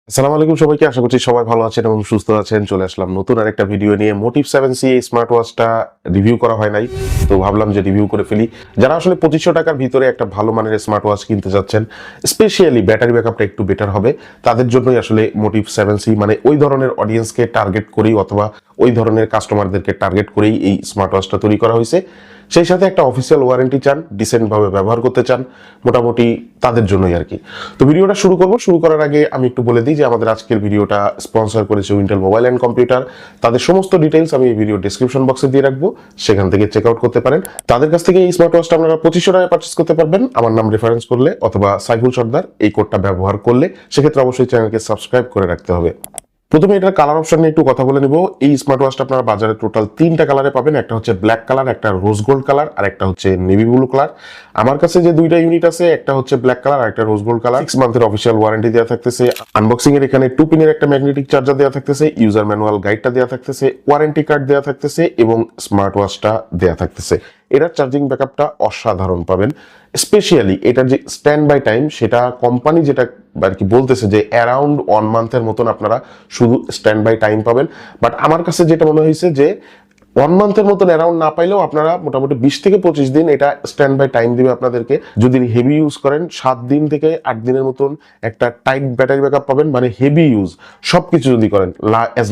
আসসালামু আলাইকুম সবাইকে, আশা করছি সবাই ভালো আছেন এবং সুস্থ আছেন। চলে আসলাম নতুন আরেকটা ভিডিও নিয়ে। মোটিভ 7C এই স্মার্ট ওয়াচটা রিভিউ করা হয় নাই, তো ভাবলাম যে রিভিউ করে ফেলি। যারা আসলে 2500 টাকার ভিতরে একটা ভালো মানের স্মার্ট ওয়াচ কিনতে যাচ্ছেন, স্পেশালি ব্যাটারি ব্যাকআপটা একটু বেটার হবে, তাদের জন্যই আসলে মোটিভ 7C মানে ওই ধরনের অডিয়েন্সকে টার্গেট করেই অথবা ওই ধরনের কাস্টমারদেরকে টার্গেট করেই এই স্মার্ট ওয়াচটা তৈরি করা হয়েছে। সেই সাথে একটা অফিসিয়াল ওয়ারেন্টি চান, ডিসেন্ট ভাবে ব্যবহার করতে চান, মোটামুটি তাদের জন্যই আর কি। তো ভিডিওটা শুরু করার আগে আমি একটু বলে দিই যে আমাদের আজকের ভিডিওটা স্পন্সর করেছে উইন্টেল মোবাইল অ্যান্ড কম্পিউটার। তাদের সমস্ত ডিটেইলস আমি এই ভিডিও ডেসক্রিপশন বক্সে দিয়ে রাখবো, সেখান থেকে চেক আউট করতে পারেন। তাদের কাছ থেকে এই স্মার্ট ওয়াচটা আপনারা 2500 টাকায় পারচেস করতে পারবেন আমার নাম রেফারেন্স করলে, অথবা সাইফুল সর্দার এই কোডটা ব্যবহার করলে। সেক্ষেত্রে অবশ্যই চ্যানেলকে সাবস্ক্রাইব করে রাখতে হবে। প্রথমে এটার কালার অপশন নিয়ে একটু কথা বলে নিব। এই স্মার্ট ওয়াচটা আপনারা বাজারে টোটাল 3টা কালারে পাবেন। একটা হচ্ছে ব্ল্যাক কালার, একটা রোজ গোল্ড কালার, আর একটা হচ্ছে নেভি ব্লু কালার। আমার কাছে যে দুইটা ইউনিট আছে, একটা হচ্ছে ব্ল্যাক কালার আর একটা রোজ গোল্ড কালার। 6 মান্থের অফিসিয়াল ওয়ারেন্টি দেওয়া থাকতেছে। আনবক্সিং এর এখানে 2 পিনের একটা ম্যাগনেটিক চার্জার দেওয়া থাকতেছে, ইউজার ম্যানুয়াল গাইডটা দেওয়া থাকতেছে, ওয়ারেন্টি কার্ড দেওয়া থাকতেছে এবং স্মার্ট ওয়াচটা দেওয়া থাকতেছে। এটার চার্জিং ব্যাকআপটা অসাধারণ পাবেন। স্পেশালি এটার যে স্ট্যান্ড বাই টাইম, সেটা কোম্পানি যেটা আর কি বলতেছে যে অ্যারাউন্ড 1 মান্থের মতন আপনারা শুধু স্ট্যান্ড বাই টাইম পাবেন। বাট আমার কাছে যেটা মনে হয়েছে যে 1 মান্থের মতন অ্যারাউন্ড না পাইলেও আপনারা মোটামুটি 20 থেকে 25 দিন এটা স্ট্যান্ড বাই টাইম দিবে আপনাদেরকে। যদি হেভি ইউজ করেন 7 দিন থেকে 8 দিনের মতন একটা টাইট ব্যাটারি ব্যাকআপ পাবেন। মানে হেভি ইউজ সবকিছু যদি করেন,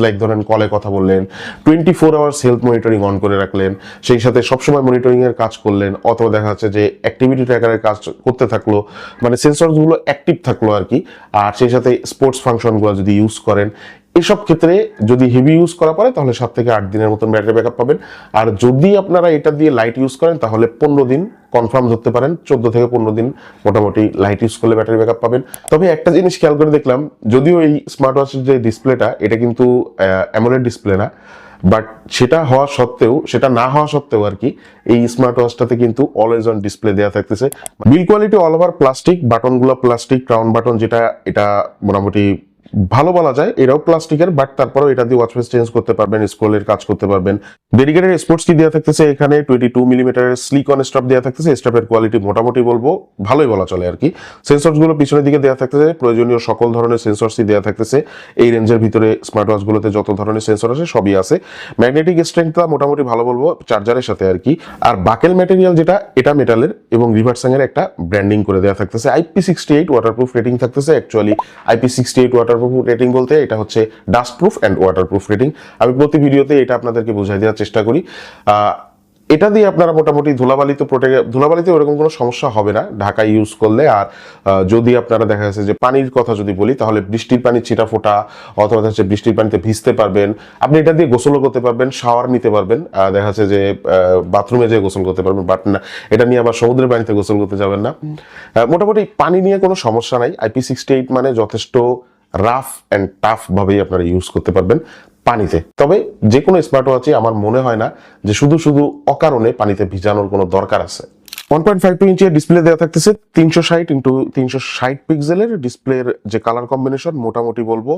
লাইক ধরেন কলে কথা বললেন, 24 আওয়ার্স হেলথ মনিটরিং অন করে রাখলেন, সেই সাথে সবসময় মনিটরিং এর কাজ করলেন, অথবা দেখা যাচ্ছে যে অ্যাক্টিভিটি ট্র্যাকারের কাজ করতে থাকলো, মানে সেন্সরগুলো অ্যাক্টিভ থাকলো আর কি। আর সেই সাথে স্পোর্টস ফাংশনগুলো যদি ইউজ করেন, এসব ক্ষেত্রে যদি হেভি ইউজ করা পড়ে তাহলে 7 থেকে 8 দিনের মতন ব্যাটারি ব্যাকআপ পাবেন। আর যদি আপনারা এটা দিয়ে লাইট ইউজ করেন তাহলে 15 দিন কনফার্ম ধরতে পারেন। 14 থেকে 15 দিন মোটামুটি লাইট ইউজ করলে ব্যাটারি ব্যাকআপ পাবেন। তবে একটা জিনিস খেয়াল করে দেখলাম, যদিও এই স্মার্ট ওয়াচের যে ডিসপ্লেটা, এটা কিন্তু অ্যামোলেড ডিসপ্লে না, বাট সেটা না হওয়া সত্ত্বেও আর কি এই স্মার্ট ওয়াচটাতে কিন্তু অলওয়েজ অন ডিসপ্লে দেওয়া থাকতেছে। Build quality all over plastic, বাটনগুলো প্লাস্টিক, ক্রাউন বাটন যেটা, এটা মোটামুটি ভালো বলা যায়, এটাও প্লাস্টিকের, বাট তারপরেও এটা দিয়ে ওয়াচ ফেস চেঞ্জ করতে পারবেন, স্ক্রোলের কাজ করতে পারবেন। ডেডিকেটেড স্পোর্টস কি দেওয়া থাকতেছে এখানে, 22 মিলিমিটারের স্লিক অন স্ট্রাপ দেওয়া থাকতেছে। স্ট্রাপের কোয়ালিটি মোটামুটি বলবো ভালোই বলা চলে আর কি। সেন্সরস গুলো পিছনের দিকে দেওয়া থাকতেছে, প্রয়োজনীয় সকল ধরনের সেন্সরসই দেওয়া থাকতেছে। এই রেঞ্জের ভিতরে স্মার্ট ওয়াচ গুলোতে যত ধরনের সেন্সর আছে সবই আছে। ম্যাগনেটিক স্ট্রেংথটা মোটামুটি ভালো বলবো চার্জারের সাথে আর কি। আর বাকেল ম্যাটেরিয়াল যেটা, এটা মেটালের এবং রিভার্সাং এর একটা ব্র্যান্ডিং করে দেওয়া থাকতেছে। IP68 ওয়াটারপ্রুফ রেটিং থাকতেছে। অ্যাকচুয়ালি IP68 ওয়াটারপ্রুফ রেটিং বলতে এটা হচ্ছে dust proof and waterproof rating. আমি প্রতি ভিডিওতে এটা আপনাদেরকে বোঝাই দেওয়ার চেষ্টা করি। এটা দিয়ে আপনারা মোটামুটি ধুলাবালিতে ওরকম কোনো সমস্যা হবে না ঢাকায় ইউজ করলে। আর যদি আপনারা দেখা যাচ্ছে যে পানির কথা যদি বলি, তাহলে বৃষ্টির পানির ছিটা ফোটা অথবা হচ্ছে বৃষ্টির পানিতে ভিজতে পারবেন। আপনি এটা দিয়ে গোসলও করতে পারবেন, শাওয়ার নিতে পারবেন, দেখা যাচ্ছে যে বাথরুমে যেয়ে গোসল করতে পারবেন। বাট না, এটা নিয়ে আবার সমুদ্রের পানিতে গোসল করতে যাবেন না। মোটামুটি পানি নিয়ে কোনো সমস্যা নাই। IP68 মানে যথেষ্ট রাফ অ্যান্ড টাফ ভাবেই আপনারা ইউজ করতে পারবেন পানিতে। তবে যে কোনো স্মার্ট ওয়াচে আমার মনে হয় না যে শুধু অকারণে পানিতে ভিজানোর কোনো দরকার আছে। 1.52 ইঞ্চি ডিসপ্লে দেওয়া থাকতেছে, 360x360 পিক্সেলের ডিসপ্লের যে কালার কম্বিনেশন, মোটামুটি বলবো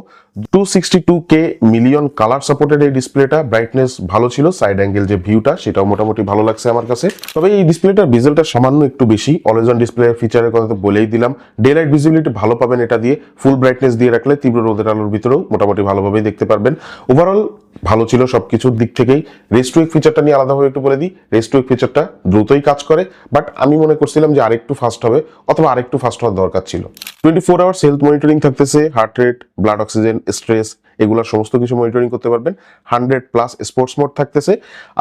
262K মিলিয়ন কালার সাপোর্টেড এই ডিসপ্লেটা। ব্রাইটনেস ভালো ছিল, সাইড অ্যাঙ্গেল যে ভিউটা সেটাও মোটামুটি ভালো লাগছে আমার কাছে। তবে এই ডিসপ্লেটার বেজেলটা সামান্য একটু বেশি। অলওয়েজ অন ডিসপ্লে ফিচারের কথা তো বলেই দিলাম। ডে লাইট ভিজিবিলিটি ভালো পাবেন এটা দিয়ে। ফুল ব্রাইটনেস দিয়ে রাখলে তীব্র রোদের আলোর ভিতরেও মোটামুটি ভালোভাবেই দেখতে পারবেন। ওভারঅল ভালো ছিল সবকিছুর দিক থেকেই। রেস্ট টু ওয়েক ফিচারটা নিয়ে আলাদাভাবে একটু বলে দিই। রেস্ট টু ওয়েক ফিচারটা দ্রুতই কাজ করে, বাট আমি মনে করছিলাম যে আরেকটু ফাস্ট হবে অথবা আরেকটু ফাস্ট হওয়ার দরকার ছিল। 24 আওয়ার্স হেলথ মনিটরিং থাকতেছে, heart rate, blood oxygen, stress, এগুলোর সমস্ত কিছু মনিটরিং করতে পারবেন। 100+ স্পোর্টস মোড থাকতেছে।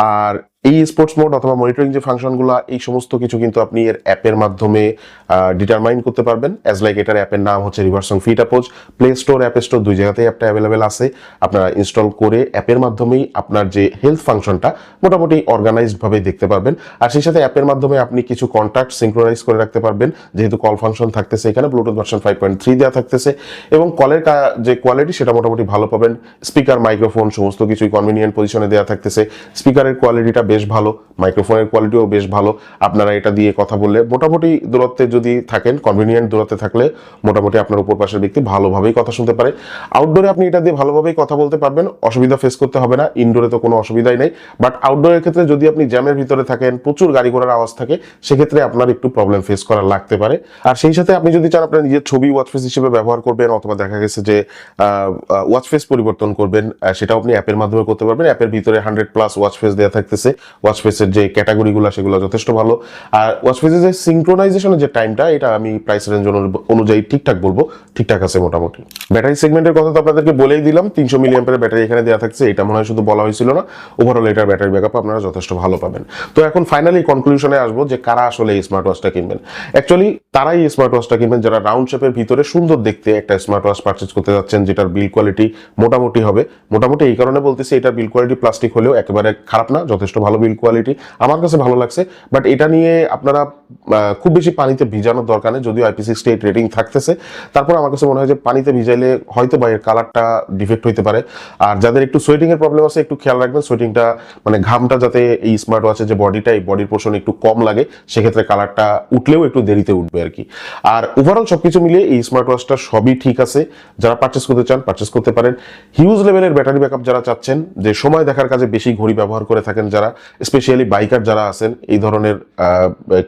আর এই স্পোর্টস মোড অথবা মনিটরিং যে ফাংশনগুলো, এই সমস্ত কিছু কিন্তু আপনি এর অ্যাপের মাধ্যমে ডিটারমাইন করতে পারবেন। অ্যাজ লাইক এটার অ্যাপের নাম হচ্ছে রিভার্সং ফিট অ্যাপোজ। প্লে স্টোর, অ্যাপ স্টোর দুই জায়গাতেই অ্যাপটা অ্যাভেলেবেল আছে। আপনারা ইনস্টল করে অ্যাপের মাধ্যমেই আপনার যে হেলথ ফাংশনটা মোটামুটি অর্গানাইজড ভাবে দেখতে পারবেন। আর সেই সাথে অ্যাপের মাধ্যমে আপনি কিছু কন্ট্যাক্ট সিনক্রোনাইজ করে রাখতে পারবেন, যেহেতু কল ফাংশন থাকতেছে এখানে। ব্লুটুথ ভার্সন 5.3 দেওয়া থাকতেছে এবং কলের যে কোয়ালিটি সেটা মোটামুটি ভালো পাবেন। স্পিকার, মাইক্রোফোন সমস্ত কিছুই কনভিনিয়েন্ট পজিশনে দেওয়া থাকতেছে। স্পিকারের কোয়ালিটিটা বেশ ভালো, মাইক্রোফোনের কোয়ালিটিও বেশ ভালো। আপনারা এটা দিয়ে কথা বললে মোটামুটি দূরত্বে যদি থাকেন, কনভিনিয়েন্ট দূরত্বে থাকলে মোটামুটি আপনার উপর পাশের ব্যক্তি ভালোভাবেই কথা শুনতে পারে। আউটডোরে আপনি এটা দিয়ে ভালোভাবেই কথা বলতে পারবেন, অসুবিধা ফেস করতে হবে না। ইনডোরে তো কোনো অসুবিধাই নেই, বাট আউটডোরের ক্ষেত্রে যদি আপনি জ্যামের ভিতরে থাকেন, প্রচুর গাড়ি ঘোড়ার আওয়াজ থাকে, সেক্ষেত্রে আপনার একটু প্রবলেম ফেস করা লাগতে পারে। আর সেই সাথে আপনি যদি চান আপনার নিজের ছবি ওয়াচ ফেস হিসেবে ব্যবহার করবেন, অথবা দেখা গেছে যে ওয়াচ ফেস পরিবর্তন করবেন, সেটাও আপনি অ্যাপের মাধ্যমে করতে পারবেন। অ্যাপের ভিতরে 100+ ওয়াচ ফেস দেওয়া থাকতেছে। ওয়াচ ফেসের যে ক্যাটাগরিগুলো সেগুলো যথেষ্ট ভালো। আর ওয়াচ ফেসের যে সিঙ্ক্রোনাইজেশনের যে টাইমটা, এটা আমি প্রাইস রেঞ্জ অনুযায়ী ঠিকঠাক বলবো, ঠিকঠাক আছে মোটামুটি। ব্যাটারি সেগমেন্টের কথা তো আপনাদেরকে বলেই দিলাম, 300 মিলিঅ্যাম্পিয়ারের ব্যাটারি এখানে দেওয়া থাকছে। এটা মনে হয় শুধু বলা হয়েছিল না, ওভারঅল এটার ব্যাটারি ব্যাকআপ আপনারা যথেষ্ট ভালো পাবেন। তো এখন ফাইনালি কনক্লুশনে আসবো যে কারা আসলে এই স্মার্ট ওয়াচটা কিনবেন। অ্যাকচুয়ালি তারাই এই স্মার্ট ওয়াচটা কিনবেন যারা রাউন্ড শেপের ভিতরে সুন্দর দেখতে একটা স্মার্ট ওয়াচ পারচেজ করতে যাচ্ছেন, যেটার বিল কোয়ালিটি মোটামুটি হবে। মোটামুটি এই কারণে বলতেছি, এটার বিল কোয়ালিটি প্লাস্টিক হলেও একেবারে খারাপ না, যথেষ্ট ভালো বিল কোয়ালিটি, আমার কাছে ভালো লাগছে। বাট এটা নিয়ে আপনারা খুব বেশি পানিতে ভিজানোর দরকার নেই, যদিও IP68 রেটিং থাকতেছে। তারপর আমার কাছে মনে হয় যে পানিতে ভিজাইলে হয়তো বা এর কালারটা ডিফেক্ট হইতে পারে। আর যাদের একটু সোয়েটিং এর প্রবলেম আছে, একটু খেয়াল রাখবেন সোয়েটিংটা, মানে ঘামটা যাতে এই স্মার্ট ওয়াচের যে বডিটা, এই বডির পোর্শন একটু কম লাগে, সেক্ষেত্রে কালারটা উঠলেও একটু দেরিতে উঠবে আর কি। আর ওভারঅল সবকিছু মিলিয়ে এই স্মার্ট ওয়াচটা সবই ঠিক আছে। যারা পারচেস করতে চান পারচেস করতে পারেন। হিউজ লেভেলের ব্যাটারি ব্যাকআপ যারা চাচ্ছেন, যে সময় দেখার কাজে বেশি ঘড়ি ব্যবহার করে থাকেন যারা, স্পেশালি বাইকার যারা আছেন, এই ধরনের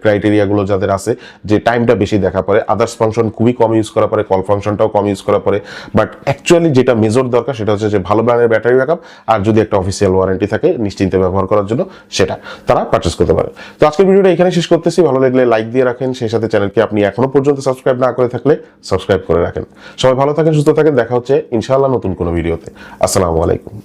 ক্রাইটেরিয়াগুলো যাদের আছে, যে টাইমটা বেশি দেখা পড়ে, আদার্স ফাংশন খুবই কম ইউজ করা পড়ে, কল ফাংশনটাও কম ইউজ করা পড়ে, বাট অ্যাকচুয়ালি যেটা মেজর দরকার সেটা হচ্ছে যে ভালো ব্র্যান্ডের ব্যাটারি ব্যাকআপ, আর যদি একটা অফিসিয়াল ওয়ারেন্টি থাকে নিশ্চিন্তে ব্যবহার করার জন্য, সেটা তারা পারচেস করতে পারে। তো আজকের ভিডিওটা এখানে শেষ করতেছি। ভালো লাগলে লাইক দিয়ে রাখেন, সেই সাথে চ্যানেলকে আপনি এখনো পর্যন্ত সাবস্ক্রাইব না করে থাকলে সাবস্ক্রাইব করে রাখেন। সবাই ভালো থাকেন, সুস্থ থাকেন, দেখা হচ্ছে ইনশাআল্লাহ নতুন কোনো ভিডিওতে। আসসালামু আলাইকুম।